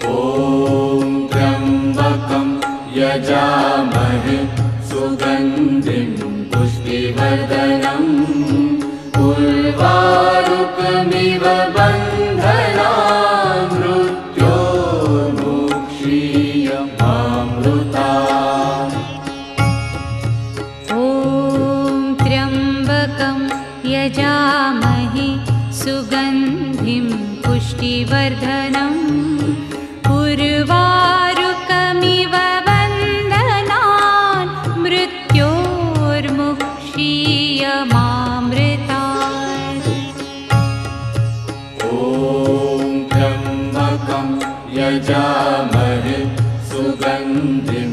ॐ त्र्यम्बकं यजामहे सुगन्धिं पुष्टिवर्धनम् उर्वारुकमिव बन्धनान् मृत्योर्मुक्षीयमामृतात्। ॐ त्र्यम्बकं यजामहे सुगन्धिं पुष्टिवर्धनम् उर्वारुकमिव बन्धनान् मृत्योर्मुक्षीयमामृतात्। ॐ त्र्यम्बकं यजामहे सुगन्धिं